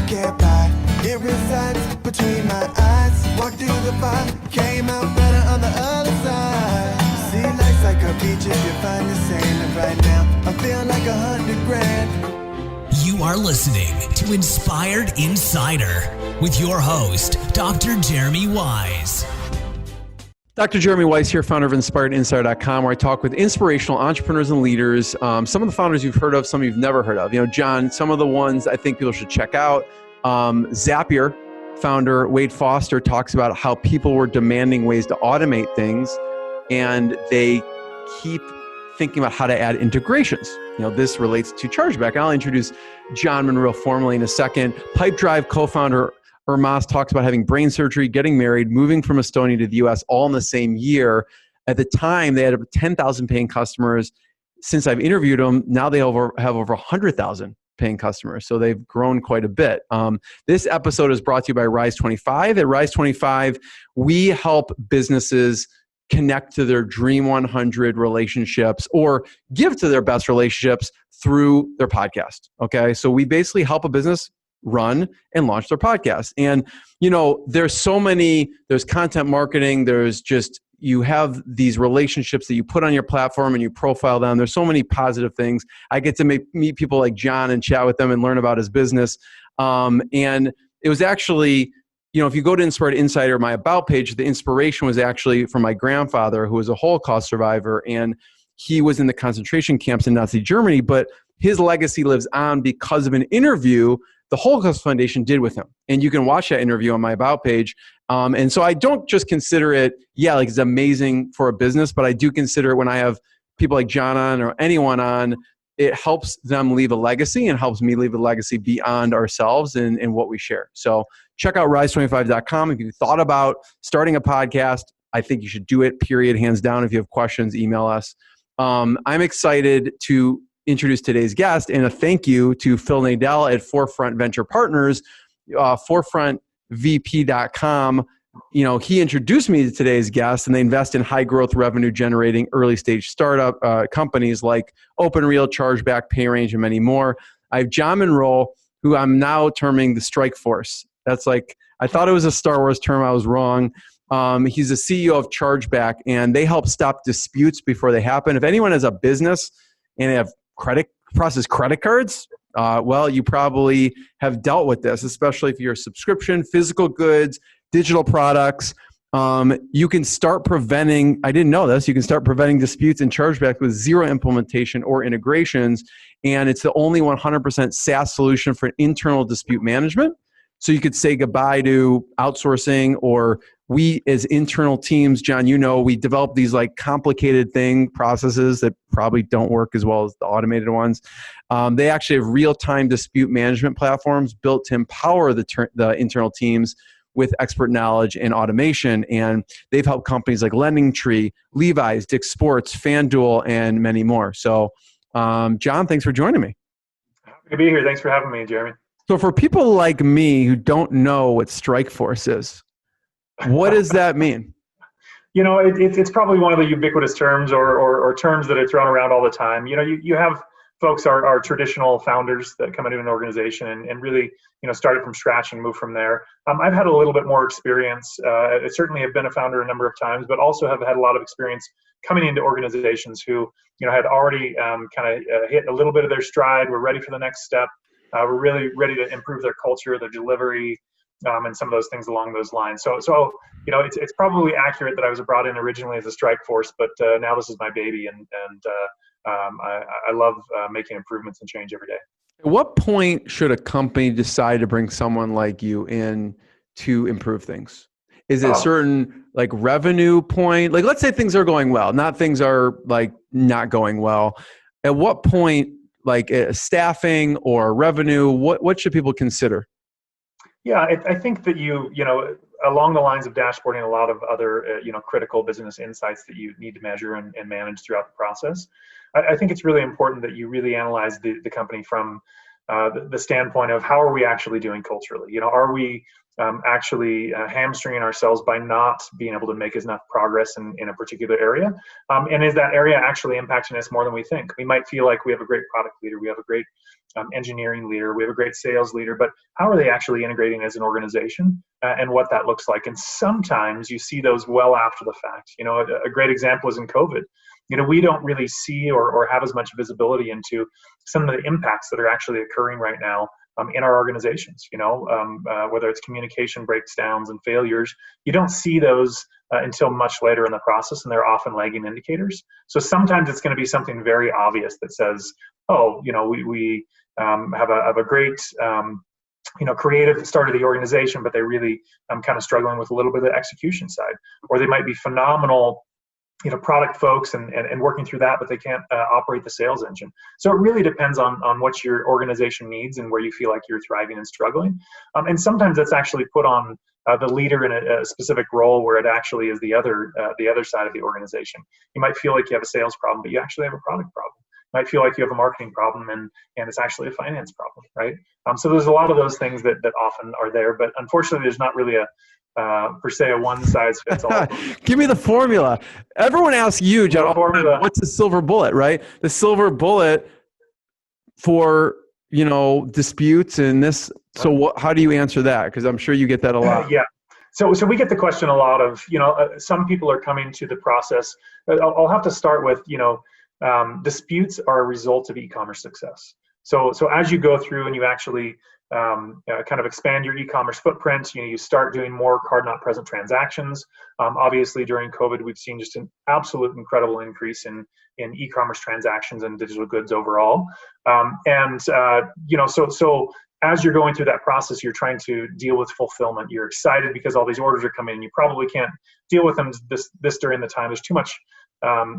get by. It resides between my eyes. Walked through the fire, came out better on the other side. See, life's like a beach if you find the sand. And right now, I feel like 100 grand. You are listening to Inspired Insider with your host, Dr. Jeremy Wise. Dr. Jeremy Weiss here, founder of InspiredInsider.com, where I talk with inspirational entrepreneurs and leaders. Some of the founders you've heard of, some you've never heard of. You know, John, some of the ones I think people should check out. Zapier founder Wade Foster talks about how people were demanding ways to automate things, and they keep thinking about how to add integrations. You know, this relates to Chargeback. I'll introduce John Munro formally in a second. Pipedrive co-founder Ermas talks about having brain surgery, getting married, moving from Estonia to the US all in the same year. At the time, they had over 10,000 paying customers. Since I've interviewed them, now they have over 100,000 paying customers. So they've grown quite a bit. This episode is brought to you by Rise25. At Rise25, we help businesses connect to their Dream 100 relationships or give to their best relationships through their podcast. Okay. So we basically help a business run and launch their podcast. And, you know, there's content marketing, you have these relationships that you put on your platform and you profile them. There's so many positive things. I get to meet people like John and chat with them and learn about his business. And it was actually, you know, if you go to Inspired Insider, my about page, the inspiration was actually from my grandfather, who was a Holocaust survivor, and he was in the concentration camps in Nazi Germany, but his legacy lives on because of an interview the Holocaust Foundation did with him. And you can watch that interview on my about page. And so I don't just consider it, like it's amazing for a business, but I do consider it when I have people like John on or anyone on, it helps them leave a legacy and helps me leave a legacy beyond ourselves and what we share. So check out rise25.com. If you thought about starting a podcast, I think you should do it, period, hands down. If you have questions, email us. I'm excited to introduce today's guest, and a thank you to Phil Nadell at Forefront Venture Partners, forefrontvp.com. You know, he introduced me to today's guest, and they invest in high growth, revenue generating early stage startup companies like OpenReel, Chargeback, PayRange, and many more. I have John Munro, who I'm now terming the Strike Force. That's like, I thought it was a Star Wars term. I was wrong. He's the CEO of Chargeback, and they help stop disputes before they happen. If anyone has a business and they have process credit cards, well, you probably have dealt with this, especially if you're a subscription, physical goods, digital products. You can start preventing, I didn't know this, you can start preventing disputes in Chargeback with zero implementation or integrations. And it's the only 100% SaaS solution for internal dispute management. So you could say goodbye to outsourcing, or we as internal teams, John, you know, we develop these like complicated processes that probably don't work as well as the automated ones. They actually have real-time dispute management platforms built to empower the internal teams with expert knowledge and automation. And they've helped companies like LendingTree, Levi's, Dick's Sports, Fanduel, and many more. So, John, thanks for joining me. Happy to be here. Thanks for having me, Jeremy. So for people like me who don't know what Strike Force is, what does that mean? You know, it's probably one of the ubiquitous terms or terms that are thrown around all the time. You know, you have folks are traditional founders that come into an organization and really, you know, started from scratch and move from there. I've had a little bit more experience. I certainly have been a founder a number of times, but also have had a lot of experience coming into organizations who, you know, had already hit a little bit of their stride, were ready for the next step. We're really ready to improve their culture, their delivery, and some of those things along those lines. So you know, it's probably accurate that I was brought in originally as a Strike Force, but now this is my baby, and I love making improvements and change every day. At what point should a company decide to bring someone like you in to improve things? Is it a certain like revenue point? Like, let's say things are going well, not things are like not going well. At what point, like staffing or revenue, what should people consider? Yeah, I think that you know, along the lines of dashboarding, a lot of other, you know, critical business insights that you need to measure and manage throughout the process. I think it's really important that you really analyze the company from the standpoint of how are we actually doing culturally? You know, are we actually hamstringing ourselves by not being able to make enough progress in a particular area? And is that area actually impacting us more than we think? We might feel like we have a great product leader, we have a great engineering leader, we have a great sales leader, but how are they actually integrating as an organization and what that looks like? And sometimes you see those well after the fact. You know, a great example is in COVID. You know, we don't really see or have as much visibility into some of the impacts that are actually occurring right now in our organizations. You know, whether it's communication breakdowns and failures, you don't see those until much later in the process, and they're often lagging indicators. So sometimes it's going to be something very obvious that says, oh, you know, we have a great you know, creative start of the organization, but they really kind of struggling with a little bit of the execution side, or they might be phenomenal, you know, product folks and working through that, but they can't operate the sales engine. So it really depends on what your organization needs and where you feel like you're thriving and struggling. And sometimes that's actually put on the leader in a specific role where it actually is the other side of the organization. You might feel like you have a sales problem, but you actually have a product problem. You might feel like you have a marketing problem and it's actually a finance problem, right? So there's a lot of those things that often are there, but unfortunately there's not really a per se a one size fits all. Give me the formula. Everyone asks you, John, what's the silver bullet, right? The silver bullet for, you know, disputes and this. So how do you answer that? Because I'm sure you get that a lot. Yeah. So we get the question a lot of, you know, some people are coming to the process. I'll have to start with, you know, disputes are a result of e-commerce success. So as you go through and you actually kind of expand your e-commerce footprint, you know, you start doing more card not present transactions. Obviously during COVID, we've seen just an absolute incredible increase in e-commerce transactions and digital goods overall. You know, so as you're going through that process, you're trying to deal with fulfillment. You're excited because all these orders are coming in. You probably can't deal with them this during the time. There's too much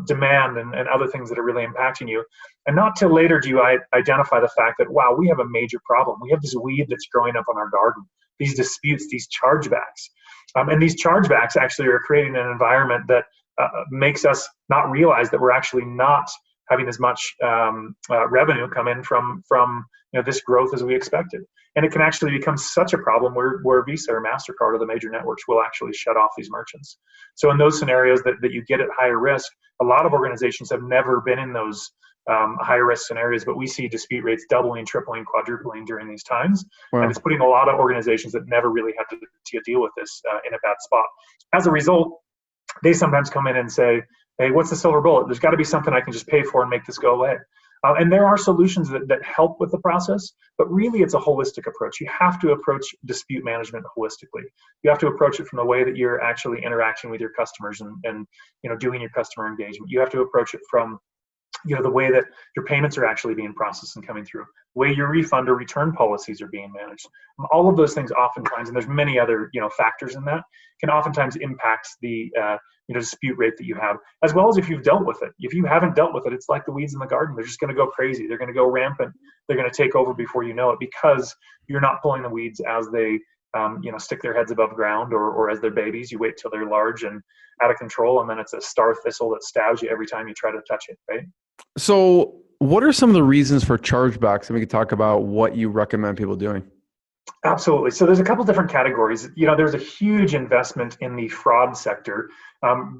demand and other things that are really impacting you. And not till later do you identify the fact that, wow, we have a major problem. We have this weed that's growing up on our garden, these disputes, these chargebacks. And these chargebacks actually are creating an environment that makes us not realize that we're actually not having as much revenue come in from you know, this growth as we expected. And it can actually become such a problem where Visa or MasterCard or the major networks will actually shut off these merchants. So in those scenarios that you get at higher risk, a lot of organizations have never been in those higher risk scenarios, but we see dispute rates doubling, tripling, quadrupling during these times. Wow. And it's putting a lot of organizations that never really had to deal with this in a bad spot. As a result, they sometimes come in and say, hey, what's the silver bullet? There's got to be something I can just pay for and make this go away. And there are solutions that help with the process, but really it's a holistic approach. You have to approach dispute management holistically. You have to approach it from the way that you're actually interacting with your customers and you know, doing your customer engagement. You have to approach it from, you know, the way that your payments are actually being processed and coming through, the way your refund or return policies are being managed. All of those things oftentimes, and there's many other, you know, factors in that, can oftentimes impact the you know, dispute rate that you have, as well as if you've dealt with it. If you haven't dealt with it, it's like the weeds in the garden. They're just going to go crazy. They're going to go rampant. They're going to take over before you know it, because you're not pulling the weeds as they you know, stick their heads above ground, or as they're babies. You wait till they're large and out of control, and then it's a star thistle that stabs you every time you try to touch it, right? So what are some of the reasons for chargebacks? And we could talk about what you recommend people doing. Absolutely. So there's a couple different categories. You know, there's a huge investment in the fraud sector.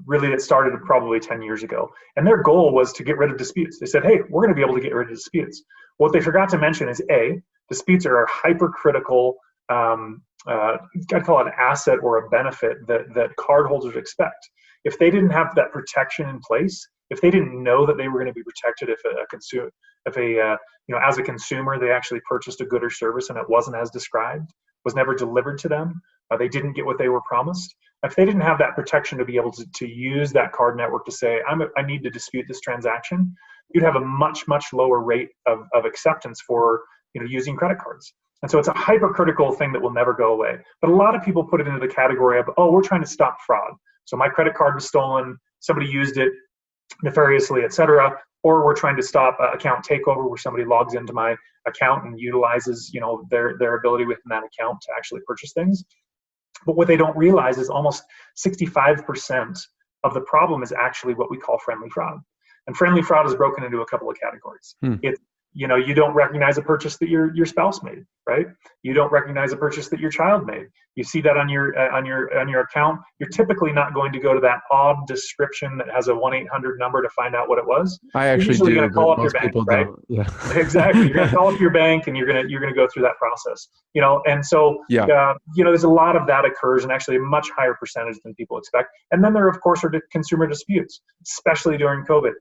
Really, it started probably 10 years ago. And their goal was to get rid of disputes. They said, hey, we're going to be able to get rid of disputes. What they forgot to mention is, A, disputes are a hypercritical, I'd call it an asset or a benefit that cardholders expect. If they didn't have that protection in place, if they didn't know that they were going to be protected, you know, as a consumer, they actually purchased a good or service and it wasn't as described, was never delivered to them, they didn't get what they were promised. If they didn't have that protection to be able to use that card network to say, I need to dispute this transaction, you'd have a much, much lower rate of acceptance for, you know, using credit cards. And so it's a hypercritical thing that will never go away. But a lot of people put it into the category of, oh, we're trying to stop fraud. So my credit card was stolen, somebody used it nefariously, et cetera, or we're trying to stop account takeover where somebody logs into my account and utilizes, you know, their ability within that account to actually purchase things. But what they don't realize is almost 65% of the problem is actually what we call friendly fraud. And friendly fraud is broken into a couple of categories. It's You don't recognize a purchase that your spouse made, right? You don't recognize a purchase that your child made. You see that on your account. You're typically not going to go to that odd description that has a 1-800 number to find out what it was. I You're actually usually do, going to call but up your most bank, people right? don't. Yeah. Exactly. You're going to call up your bank, and you're going to go through that process. And so there's a lot of that occurs, and actually a much higher percentage than people expect. And then there, of course, are consumer disputes, especially during COVID.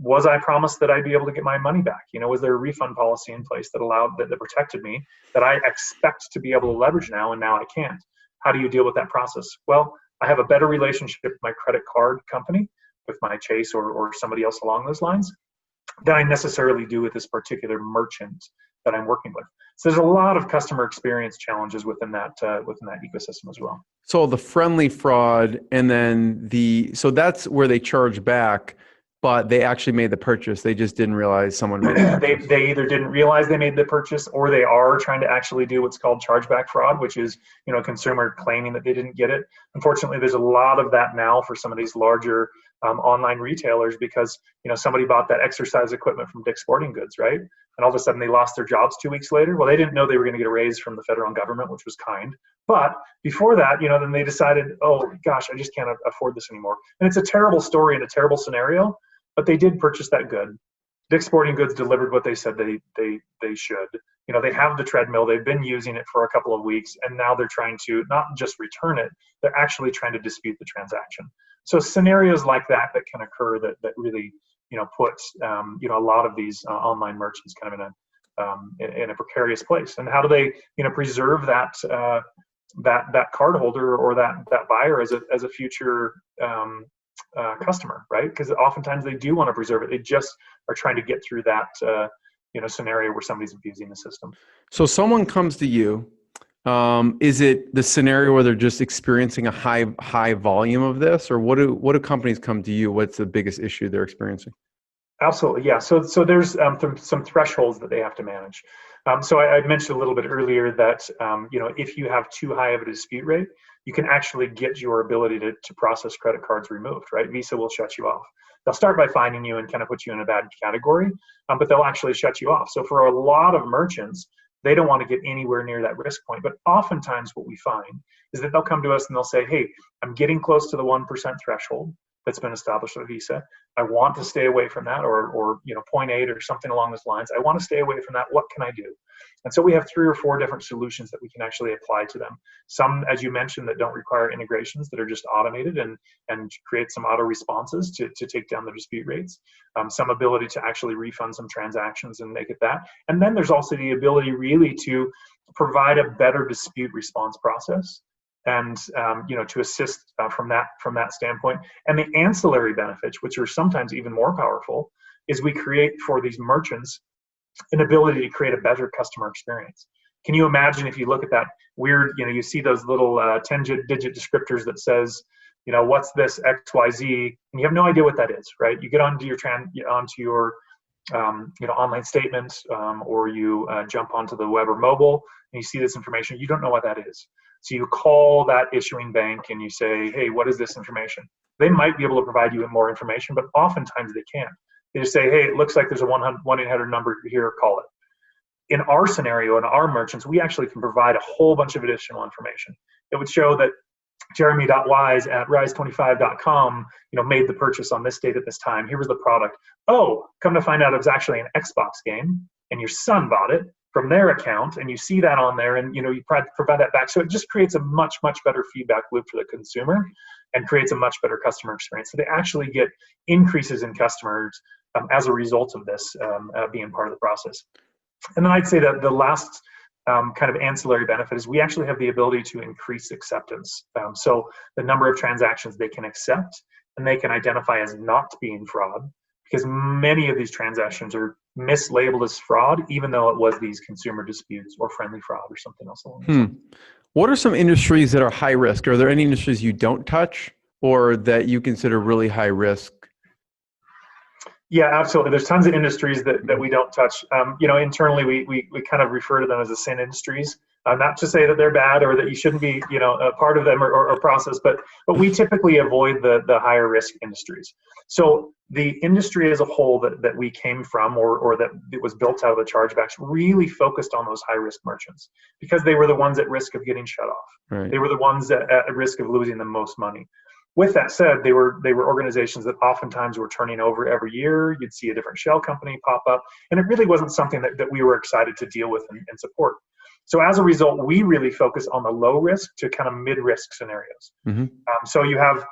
Was I promised that I'd be able to get my money back? Was there a refund policy in place that protected me, that I expect to be able to leverage now, and now I can't? How do you deal with that process? Well, I have a better relationship with my credit card company, with my Chase or somebody else along those lines, than I necessarily do with this particular merchant that I'm working with. So there's a lot of customer experience challenges within that ecosystem as well. So the friendly fraud, and then so that's where they charge back, but they actually made the purchase. They just didn't realize someone made the purchase. They either didn't realize they made the purchase, or they are trying to actually do what's called chargeback fraud, which is, a consumer claiming that they didn't get it. Unfortunately, there's a lot of that now for some of these larger online retailers, because, somebody bought that exercise equipment from Dick's Sporting Goods, right? And all of a sudden they lost their jobs 2 weeks later. Well, they didn't know they were going to get a raise from the federal government, which was kind. But before that, then they decided, oh gosh, I just can't afford this anymore. And it's a terrible story and a terrible scenario. But they did purchase that good. Dick's Sporting Goods delivered what they said they should. They have the treadmill. They've been using it for a couple of weeks, and now they're trying to not just return it, they're actually trying to dispute the transaction. So scenarios like that can occur that really put a lot of these online merchants kind of in a precarious place. And how do they preserve that cardholder or that buyer as a future customer, right? Because oftentimes they do want to preserve it. They just are trying to get through that scenario where somebody's abusing the system. So someone comes to you. Is it the scenario where they're just experiencing a high volume of this, or what do companies come to you? What's the biggest issue they're experiencing? Absolutely, yeah. So there's some thresholds that they have to manage. So I mentioned a little bit earlier that if you have too high of a dispute rate, you can actually get your ability to process credit cards removed, right? Visa will shut you off. They'll start by finding you and kind of put you in a bad category, but they'll actually shut you off. So for a lot of merchants, they don't want to get anywhere near that risk point. But oftentimes what we find is that they'll come to us and they'll say, hey, I'm getting close to the 1% threshold that's been established with Visa. I want to stay away from that, or 0.8 or something along those lines. I want to stay away from that. What can I do? And so we have 3 or 4 different solutions that we can actually apply to them. Some, as you mentioned, that don't require integrations, that are just automated and create some auto responses to take down the dispute rates. Some ability to actually refund some transactions and make it that. And then there's also the ability really to provide a better dispute response process, and to assist from that standpoint. And the ancillary benefits, which are sometimes even more powerful, is we create for these merchants an ability to create a better customer experience. Can you imagine if you look at that weird, you see those little 10-digit descriptors that says, what's this XYZ, and you have no idea what that is, right? You get onto your online statement, or you jump onto the web or mobile, and you see this information. You don't know what that is. So you call that issuing bank and you say, hey, what is this information? They might be able to provide you with more information, but oftentimes they can't. They just say, hey, it looks like there's a 1-800 number here, call it. In our scenario, in our merchants, we actually can provide a whole bunch of additional information. It would show that Jeremy.wise at rise25.com, made the purchase on this date at this time. Here was the product. Oh, come to find out it was actually an Xbox game, and your son bought it from their account, and you see that on there, and you provide that back. So it just creates a much, much better feedback loop for the consumer and creates a much better customer experience. So they actually get increases in customers as a result of this being part of the process. And then I'd say that the last kind of ancillary benefit is we actually have the ability to increase acceptance. So the number of transactions they can accept and they can identify as not being fraud, because many of these transactions are mislabeled as fraud, even though it was these consumer disputes or friendly fraud or something else along those lines. What are some industries that are high risk? Are there any industries you don't touch or that you consider really high risk? Yeah, absolutely. There's tons of industries that we don't touch. Internally, we kind of refer to them as the sin industries. Not to say that they're bad or that you shouldn't be, a part of them or process, but we typically avoid the higher risk industries. So the industry as a whole that we came from or that it was built out of the chargebacks really focused on those high risk merchants because they were the ones at risk of getting shut off. Right. They were the ones at risk of losing the most money. With that said, they were organizations that oftentimes were turning over every year. You'd see a different shell company pop up, and it really wasn't something that we were excited to deal with and support. So as a result, we really focus on the low risk to kind of mid-risk scenarios. Mm-hmm. So you have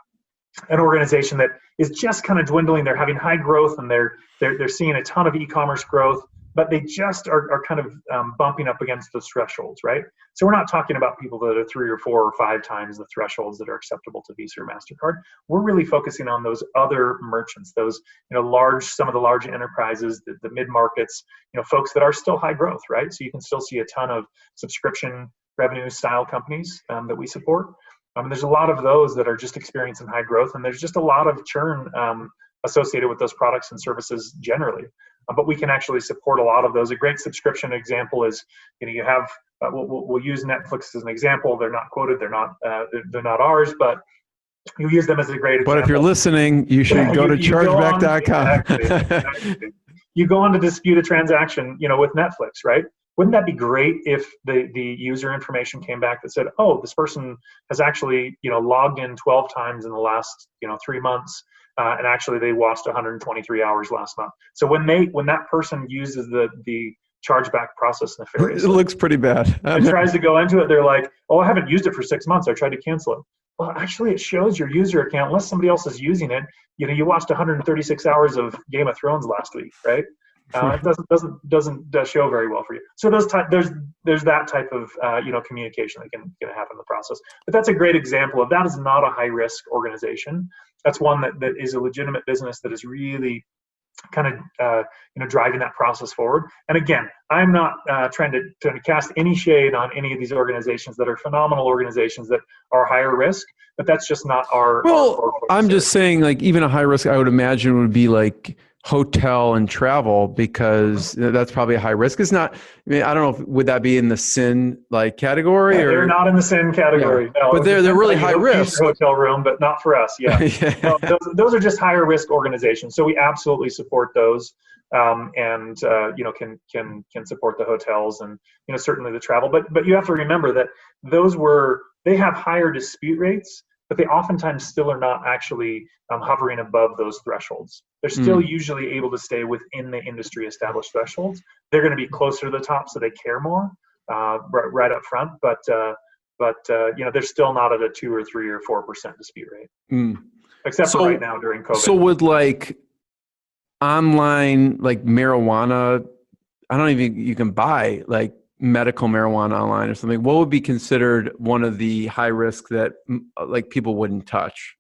an organization that is just kind of dwindling. They're having high growth and they're seeing a ton of e-commerce growth, but they just are kind of bumping up against those thresholds, right? So we're not talking about people that are 3 or 4 or 5 times the thresholds that are acceptable to Visa or MasterCard. We're really focusing on those other merchants, those some of the large enterprises, the mid-markets, folks that are still high growth, right? So you can still see a ton of subscription revenue style companies that we support. There's a lot of those that are just experiencing high growth, and there's just a lot of churn associated with those products and services generally. But we can actually support a lot of those. A great subscription example is, you have, we'll use Netflix as an example. They're not quoted, they're not ours, but you use them as a great example. But if you're listening, you should go to chargeback.com. Exactly. You go on to dispute a transaction, with Netflix, right? Wouldn't that be great if the user information came back that said, oh, this person has actually, logged in 12 times in the last, 3 months, and actually they watched 123 hours last month. So when that person uses the chargeback process nefariously, it looks pretty bad. And tries to go into it, they're like, oh, I haven't used it for 6 months. I tried to cancel it. Well, actually, it shows your user account, unless somebody else is using it. You watched 136 hours of Game of Thrones last week, right? It doesn't show very well for you. So there's that type of communication that can happen in the process. But that's a great example of that is not a high risk organization. That's one that is a legitimate business that is really kind of driving that process forward. And again, I'm not trying to cast any shade on any of these organizations that are phenomenal organizations that are higher risk, but that's just not our. Well, I'm just saying, like, even a high risk, I would imagine would be like hotel and travel, because that's probably a high risk. It's not, I don't know, would that be in the sin category? Yeah, they're not in the sin category. Yeah. No, but they're really high risk. Hotel room, but not for us. Yeah. Yeah. No, those are just higher risk organizations. So we absolutely support those, and can support the hotels and certainly the travel. But you have to remember that they have higher dispute rates, but they oftentimes still are not actually hovering above those thresholds. They're still usually able to stay within the industry established thresholds. They're going to be closer to the top, so they care more right up front. But they're still not at a 2 or 3 or 4% dispute rate, except for right now during COVID. So would online marijuana, I don't even, you can buy medical marijuana online or something, what would be considered one of the high risk that people wouldn't touch?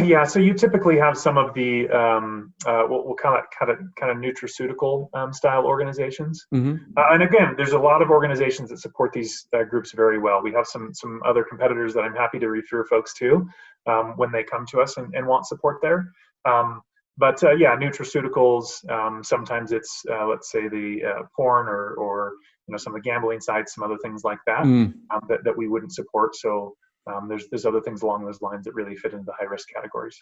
Yeah, so you typically have some of the we'll kind of nutraceutical style organizations, and again, there's a lot of organizations that support these groups very well. We have some other competitors that I'm happy to refer folks to when they come to us and want support there. But nutraceuticals. Sometimes it's let's say the porn or some of the gambling sites, some other things like that that we wouldn't support. So there's other things along those lines that really fit into the high risk categories.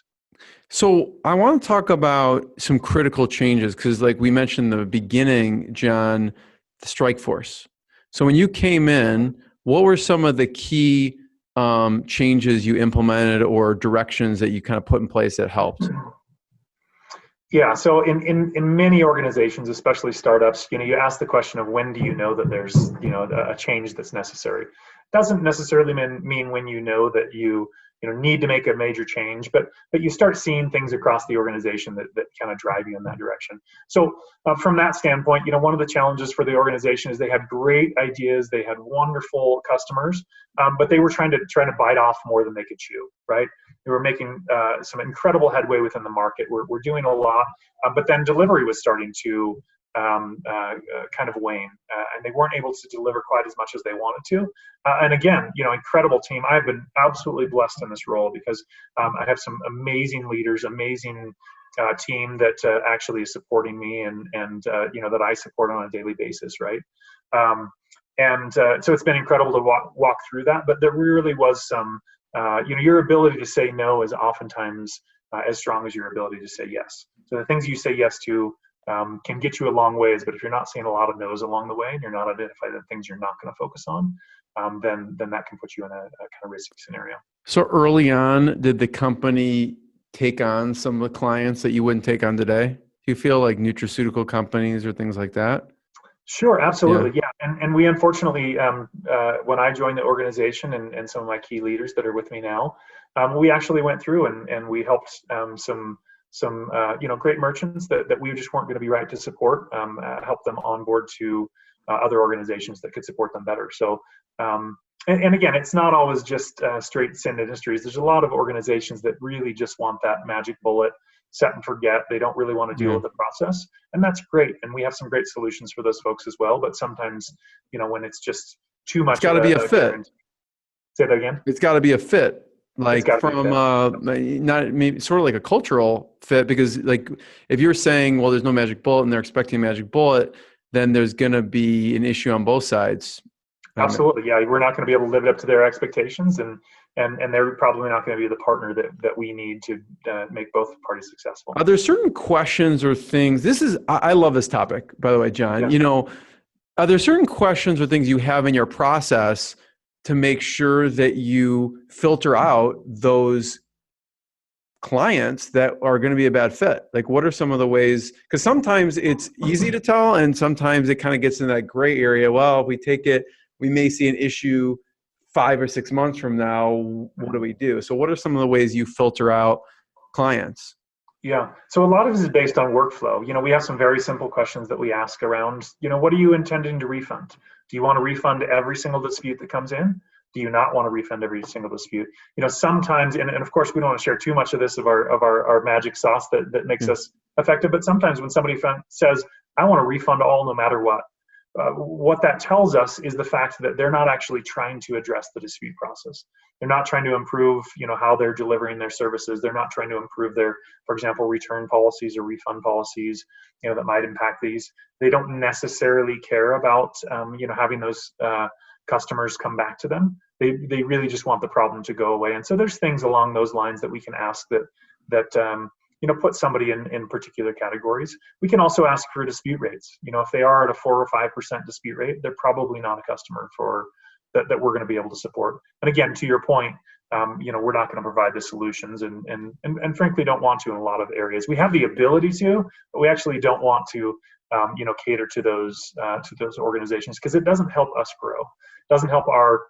So I want to talk about some critical changes because, we mentioned in the beginning, John, the strike force. So when you came in, what were some of the key changes you implemented or directions that you kind of put in place that helped? Yeah, so in many organizations, especially startups, you ask the question of when do you know that there's a change that's necessary. Doesn't necessarily mean when you know that you need to make a major change, but you start seeing things across the organization that kind of drive you in that direction. So from that standpoint, one of the challenges for the organization is they had great ideas, they had wonderful customers, but they were trying to bite off more than they could chew, right? They were making some incredible headway within the market. We're doing a lot, but then delivery was starting to kind of wane, and they weren't able to deliver quite as much as they wanted to. And again, incredible team. I've been absolutely blessed in this role because I have some amazing leaders, amazing team that actually is supporting me and that I support on a daily basis, right? So it's been incredible to walk through that, but there really was some, your ability to say no is oftentimes as strong as your ability to say yes. So the things you say yes to can get you a long ways, but if you're not seeing a lot of no's along the way and you're not identifying the things you're not going to focus on, then that can put you in a kind of risky scenario. So early on, did the company take on some of the clients that you wouldn't take on today? Do you feel like nutraceutical companies or things like that? Sure, absolutely, yeah. And we unfortunately, when I joined the organization and some of my key leaders that are with me now, we actually went through and we helped some great merchants that we just weren't going to be right to support, help them onboard to other organizations that could support them better. So, and again, it's not always just straight send industries. There's a lot of organizations that really just want that magic bullet, set and forget. They don't really want to deal with the process, and that's great. And we have some great solutions for those folks as well. But sometimes, when it's just too much, it's got to be a fit. Say that again. It's got to be a fit, like from not maybe sort of like a cultural fit, because like if you're saying, well, there's no magic bullet, and they're expecting a magic bullet, then there's going to be an issue on both sides. Absolutely, yeah. We're not going to be able to live up to their expectations, and they're probably not going to be the partner that we need to make both parties successful. Are there certain questions or things? I love this topic, by the way, John. Yeah. Are there certain questions or things you have in your process to make sure that you filter out those clients that are going to be a bad fit? Like, what are some of the ways? Because sometimes it's easy to tell, and sometimes it kind of gets in that gray area. Well, if we take it, we may see an issue 5 or 6 months from now. What do we do? So what are some of the ways you filter out clients? Yeah. So a lot of this is based on workflow. We have some very simple questions that we ask around, what are you intending to refund? Do you want to refund every single dispute that comes in? Do you not want to refund every single dispute? Sometimes, and of course we don't want to share too much of this of our magic sauce that makes us effective, but sometimes when somebody says, I want to refund all no matter what that tells us is the fact that they're not actually trying to address the dispute process. They're not trying to improve, how they're delivering their services. They're not trying to improve their, for example, return policies or refund policies, that might impact these. They don't necessarily care about, having those customers come back to them. They really just want the problem to go away. And so there's things along those lines that we can ask that put somebody in particular categories. We can also ask for dispute rates. If they are at a 4 or 5% dispute rate, they're probably not a customer that we're going to be able to support. And again, to your point, we're not going to provide the solutions and frankly don't want to in a lot of areas. We have the ability to, but we actually don't want to, cater to those organizations because it doesn't help us grow. It doesn't help our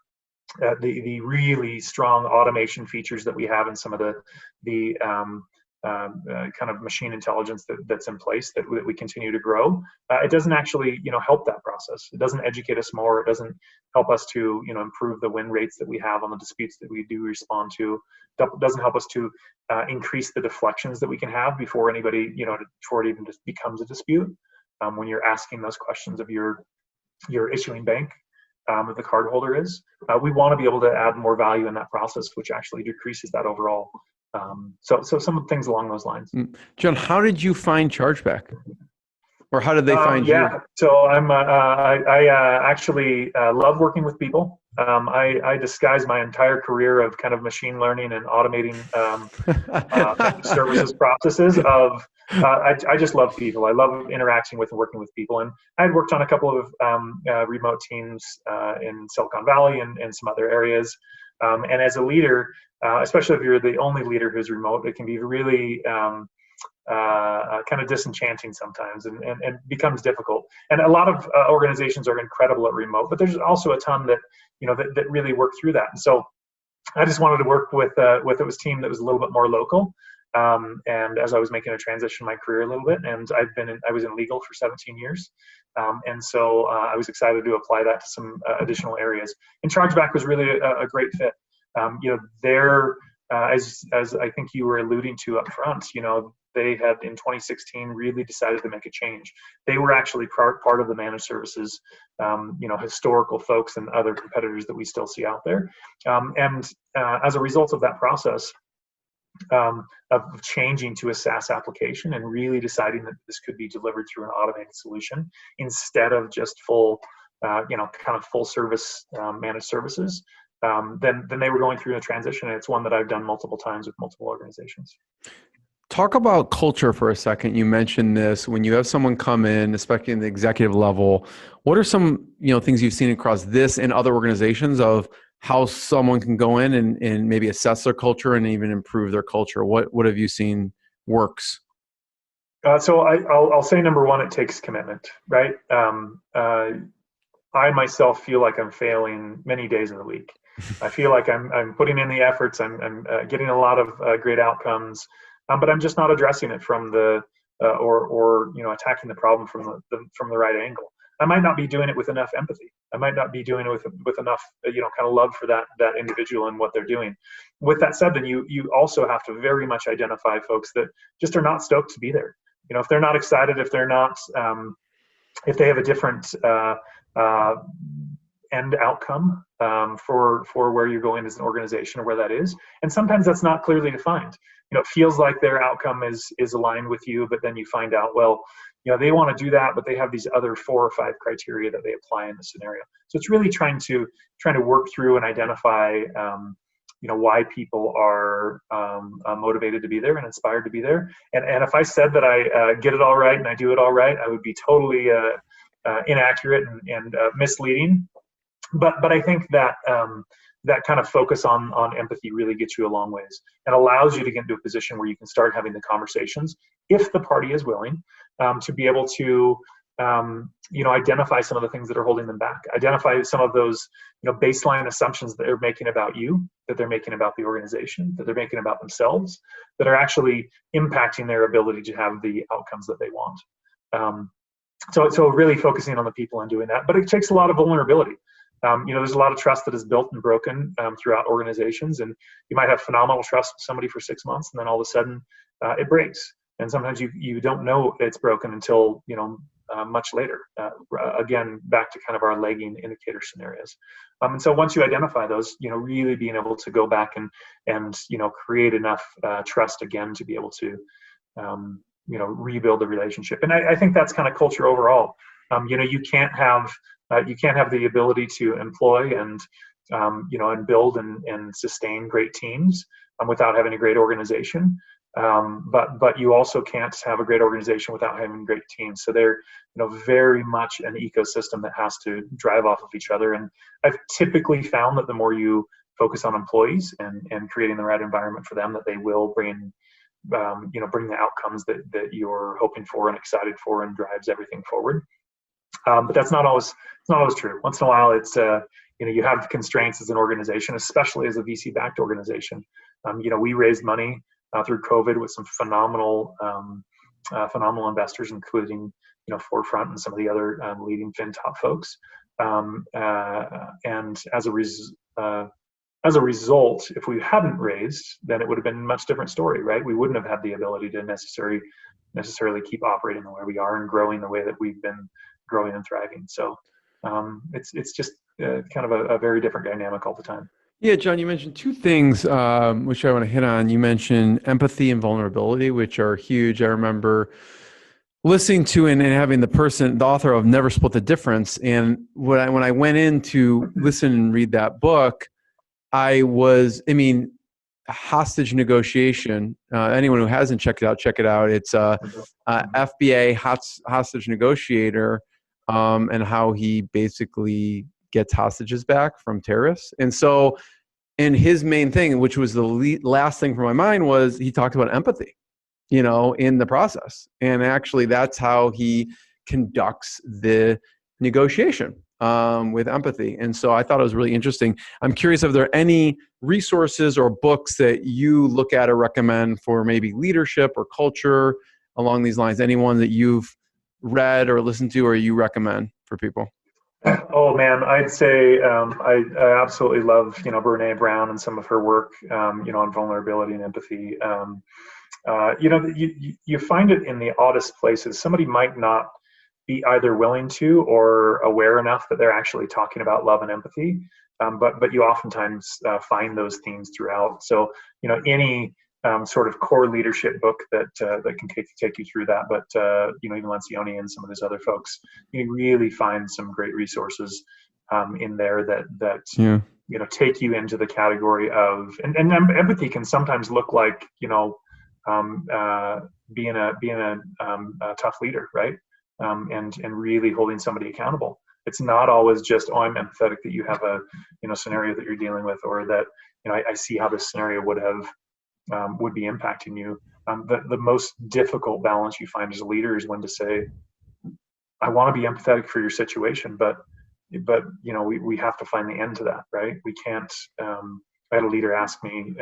the really strong automation features that we have in some of the kind of machine intelligence that's in place that we continue to grow. It doesn't actually, help that process. It doesn't educate us more. It doesn't help us to, improve the win rates that we have on the disputes that we do respond to. It doesn't help us to increase the deflections that we can have before anybody, before it even just becomes a dispute. When you're asking those questions of your issuing bank, the cardholder is, we want to be able to add more value in that process, which actually decreases that overall. So some of the things along those lines. John, how did you find Chargeback, or how did they find you? Yeah, so I actually love working with people. I disguise my entire career of kind of machine learning and automating services processes of. I just love people. I love interacting with and working with people. And I had worked on a couple of remote teams in Silicon Valley and some other areas. And as a leader, especially if you're the only leader who's remote, it can be really kind of disenchanting sometimes and becomes difficult. And a lot of organizations are incredible at remote, but there's also a ton that, that really work through that. And so I just wanted to work with a team that was a little bit more local. And as I was making a transition in my career a little bit, and I was in legal for 17 years. And so I was excited to apply that to some additional areas. And Chargeback was really a great fit. As I think you were alluding to up front, they had in 2016 really decided to make a change. They were actually part of the managed services, historical folks and other competitors that we still see out there. And as a result of that process, of changing to a SaaS application and really deciding that this could be delivered through an automated solution instead of just full, kind of full service managed services. Then they were going through a transition, and it's one that I've done multiple times with multiple organizations. Talk about culture for a second. You mentioned this when you have someone come in, especially in the executive level. What are some things you've seen across this and other organizations of how someone can go in and maybe assess their culture and even improve their culture? What have you seen works? So I'll say number one, it takes commitment, right? I myself feel like I'm failing many days of the week. I feel like I'm putting in the efforts. I'm getting a lot of great outcomes, but I'm just not addressing it from the or attacking the problem from the right angle. I might not be doing it with enough empathy. I might not be doing it with enough kind of love for that individual and what they're doing. With that said, then you also have to very much identify folks that just are not stoked to be there. If they're not excited, if they're not, if they have a different end outcome for where you're going as an organization or where that is, and sometimes that's not clearly defined. It feels like their outcome is aligned with you, but then you find out, well, they want to do that, but they have these other 4 or 5 criteria that they apply in the scenario. So it's really trying to work through and identify, why people are motivated to be there and inspired to be there. And if I said that I get it all right and I do it all right, I would be totally inaccurate and misleading. But I think that that kind of focus on empathy really gets you a long ways and allows you to get into a position where you can start having the conversations, if the party is willing, to be able to identify some of the things that are holding them back, identify some of those baseline assumptions that they're making about you, that they're making about the organization, that they're making about themselves, that are actually impacting their ability to have the outcomes that they want. So really focusing on the people and doing that, but it takes a lot of vulnerability. There's a lot of trust that is built and broken throughout organizations, and you might have phenomenal trust with somebody for 6 months, and then all of a sudden it breaks. And sometimes you don't know it's broken until much later. Again, back to kind of our lagging indicator scenarios. And so once you identify those, really being able to go back and create enough trust again to be able to rebuild the relationship. And I think that's kind of culture overall. You can't have the ability to employ and build and sustain great teams without having a great organization. But you also can't have a great organization without having great teams. So they're very much an ecosystem that has to drive off of each other. And I've typically found that the more you focus on employees and creating the right environment for them, that they will bring the outcomes that you're hoping for and excited for, and drives everything forward. But that's not always true. Once in a while, it's you have constraints as an organization, especially as a VC-backed organization. We raised money through COVID with some phenomenal investors, including Forefront and some of the other leading FinTop folks. And as a result, if we hadn't raised, then it would have been a much different story, right? We wouldn't have had the ability to necessarily keep operating the way we are and growing the way that we've been growing and thriving. So it's just kind of a very different dynamic all the time. Yeah, John, you mentioned 2 things, which I want to hit on. You mentioned empathy and vulnerability, which are huge. I remember listening to and having the author of Never Split the Difference. And when I went in to listen and read that book, hostage negotiation. Anyone who hasn't checked it out, check it out. It's FBA hostage negotiator, and how he basically gets hostages back from terrorists. And so, and his main thing, which was the last thing from my mind, was he talked about empathy, in the process. And actually that's how he conducts the negotiation with empathy. And so I thought it was really interesting. I'm curious if there are any resources or books that you look at or recommend for maybe leadership or culture along these lines, anyone that you've read or listened to or you recommend for people? Oh man, I'd say I absolutely love Brené Brown and some of her work on vulnerability and empathy. You find it in the oddest places. Somebody might not be either willing to or aware enough that they're actually talking about love and empathy, but you oftentimes find those themes throughout. So any sort of core leadership book that can take you through that. But even Lencioni and some of those other folks, you really find some great resources in there that take you into the category of and empathy can sometimes look like being a tough leader, right? And really holding somebody accountable. It's not always just, I'm empathetic that you have a scenario that you're dealing with, or that I see how this scenario would be impacting you. The most difficult balance you find as a leader is when to say, I want to be empathetic for your situation, but we have to find the end to that, right? We can't. I had a leader ask me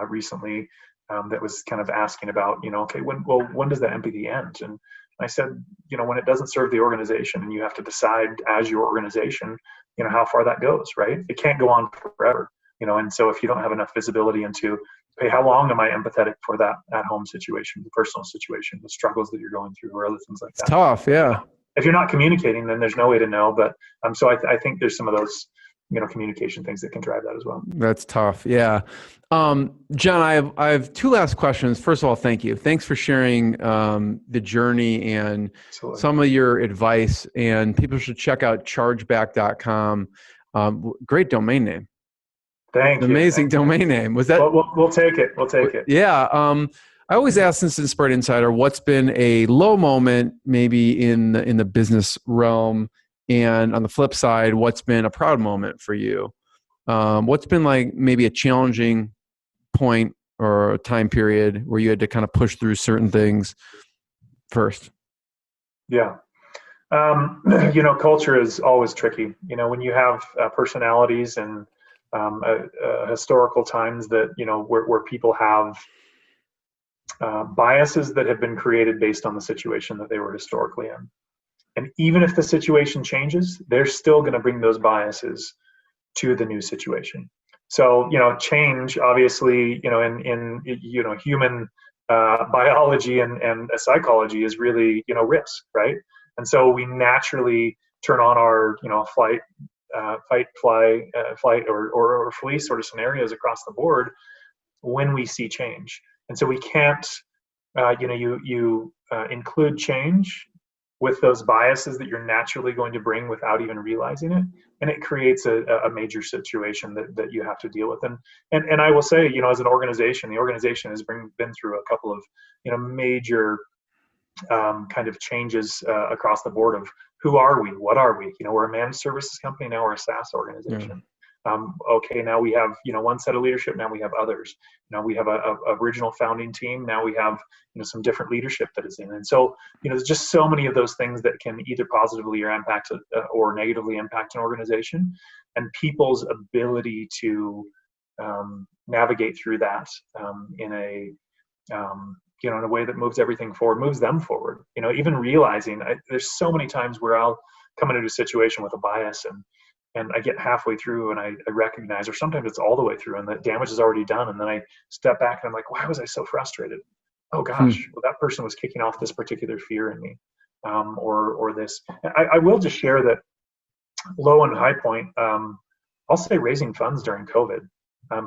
recently that was kind of asking about, okay, when does that empathy end? And I said, when it doesn't serve the organization, and you have to decide as your organization, how far that goes, right? It can't go on forever, and so if you don't have enough visibility into, hey, how long am I empathetic for that at-home situation, the personal situation, the struggles that you're going through, or other things like that. It's tough, yeah. If you're not communicating, then there's no way to know. But so I think there's some of those, communication things that can drive that as well. That's tough, yeah. John, I have two last questions. First of all, thank you. Thanks for sharing the journey and Absolutely. Some of your advice. And people should check out chargeback.com. Great domain name. Thank you. Amazing domain name. Was that? We'll take it. We'll take it. Yeah. I always ask this Inspired Insider, what's been a low moment maybe in the business realm, and on the flip side, what's been a proud moment for you? What's been like maybe a challenging point or a time period where you had to kind of push through certain things first? Yeah. Culture is always tricky. When you have personalities and historical times that, where people have biases that have been created based on the situation that they were historically in. And even if the situation changes, they're still going to bring those biases to the new situation. So, change, obviously, in human biology and psychology is really, risk, right? And so we naturally turn on our, fight, flight, or flee sort of scenarios across the board when we see change. And so we can't, you include change with those biases that you're naturally going to bring without even realizing it. And it creates a major situation that you have to deal with. And I will say, as an organization, the organization has been through a couple of, major kind of changes across the board of who are we? What are we? We're a managed services company, now we're a SaaS organization. Yeah. Okay, now we have, one set of leadership, now we have others. Now we have a original founding team, now we have, some different leadership that is in. And so, there's just so many of those things that can either positively or negatively impact an organization, and people's ability to navigate through that in a way that moves everything forward, moves them forward. Even realizing there's so many times where I'll come into a situation with a bias and I get halfway through and I recognize, or sometimes it's all the way through and the damage is already done. And then I step back and I'm like, why was I so frustrated? Oh gosh, well, that person was kicking off this particular fear in me, or this. I will just share that low and high point, I'll say raising funds during COVID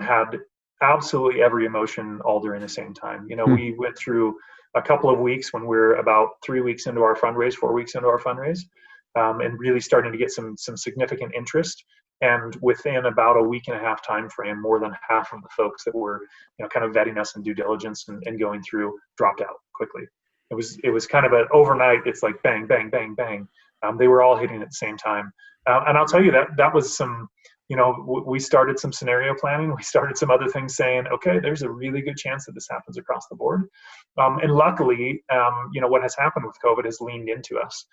had absolutely every emotion all during the same time. We went through a couple of weeks when we're about 3 weeks into our fundraise, 4 weeks into our fundraise, and really starting to get some significant interest. And within about a week and a half time frame, more than half of the folks that were, kind of vetting us in due diligence and going through dropped out quickly. It was kind of an overnight. It's like bang, bang, bang, bang. They were all hitting at the same time. And I'll tell you that was some, we started some scenario planning. We started some other things saying, okay, there's a really good chance that this happens across the board. And luckily, what has happened with COVID has leaned into us.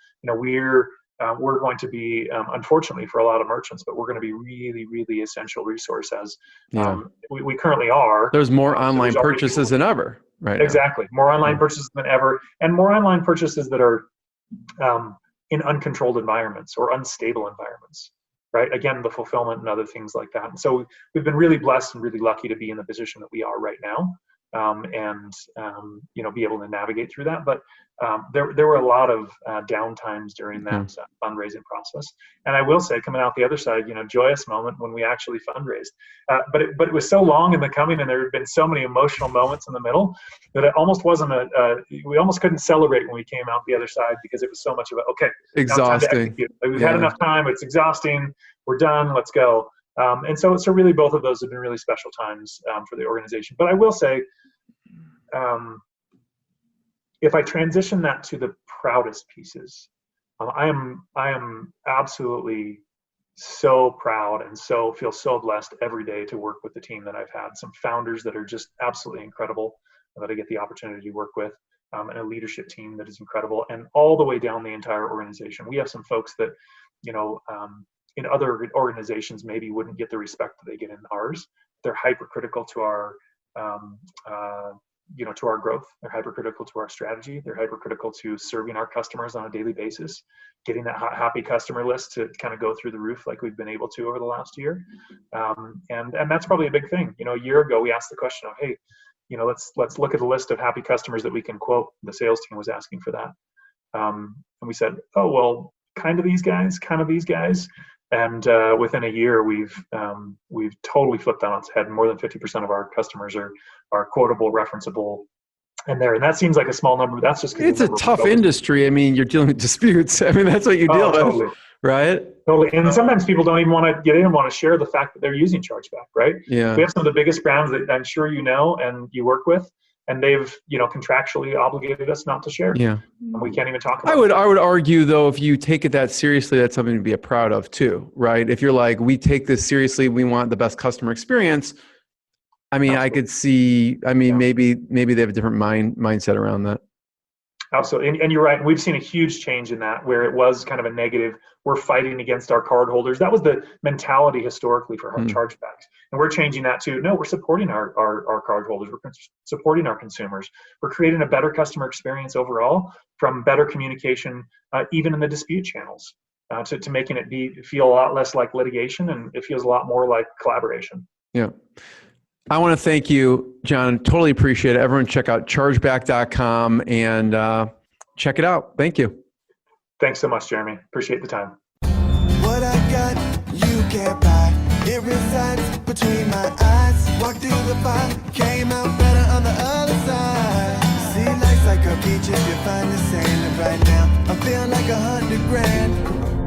We're going to be, unfortunately for a lot of merchants, but we're going to be really, really essential resource as we currently are. There's more online purchases than ever, right? Exactly. More online purchases than ever, and more online purchases that are in uncontrolled environments or unstable environments, right? Again, the fulfillment and other things like that. And so we've been really blessed and really lucky to be in the position that we are right now. be able to navigate through that. But there were a lot of downtimes during that fundraising process. And I will say, coming out the other side, joyous moment when we actually fundraised. But it was so long in the coming, and there had been so many emotional moments in the middle that it almost wasn't we almost couldn't celebrate when we came out the other side, because it was so much of exhausting. We've had enough time. It's exhausting. We're done. Let's go. And so really both of those have been really special times for the organization. But I will say, if I transition that to the proudest pieces, I am absolutely so proud and feel so blessed every day to work with the team that I've had. Some founders that are just absolutely incredible that I get the opportunity to work with, and a leadership team that is incredible, and all the way down the entire organization. We have some folks that, in other organizations maybe wouldn't get the respect that they get in ours. They're hypercritical to our to our growth. They're hypercritical to our strategy. They're hypercritical to serving our customers on a daily basis, getting that happy customer list to kind of go through the roof like we've been able to over the last year. And that's probably a big thing. A year ago, we asked the question of, hey, let's look at the list of happy customers that we can quote. The sales team was asking for that. And we said, oh, well, kind of these guys. And within a year, we've totally flipped that on its head. More than 50% of our customers are quotable, referenceable, and that seems like a small number. But that's just it's a tough industry. I mean, you're dealing with disputes. I mean, that's what you deal with, right? Totally. And sometimes people don't even want to get in and want to share the fact that they're using Chargeback, right? Yeah. We have some of the biggest brands that I'm sure and you work with, and they've contractually obligated us not to share. Yeah. And we can't even talk about it. I would argue, though, if you take it that seriously, that's something to be proud of too, right? If you're like, we take this seriously, we want the best customer experience. I mean, absolutely. I could see, maybe they have a different mindset around that. Absolutely. And you're right. We've seen a huge change in that, where it was kind of a negative. We're fighting against our cardholders. That was the mentality historically for our chargebacks. And we're changing that to, no, we're supporting our cardholders. We're supporting our consumers. We're creating a better customer experience overall, from better communication, even in the dispute channels, to making it feel a lot less like litigation, and it feels a lot more like collaboration. Yeah. I want to thank you, John. Totally appreciate it. Everyone check out chargeback.com and check it out. Thank you. Thanks so much, Jeremy. Appreciate the time. What I got, you can't buy. It resides between my eyes. Walked through the fire, came out better on the other side. See, life's like a beach if you find the sand. And right now, I'm feeling like $100 grand.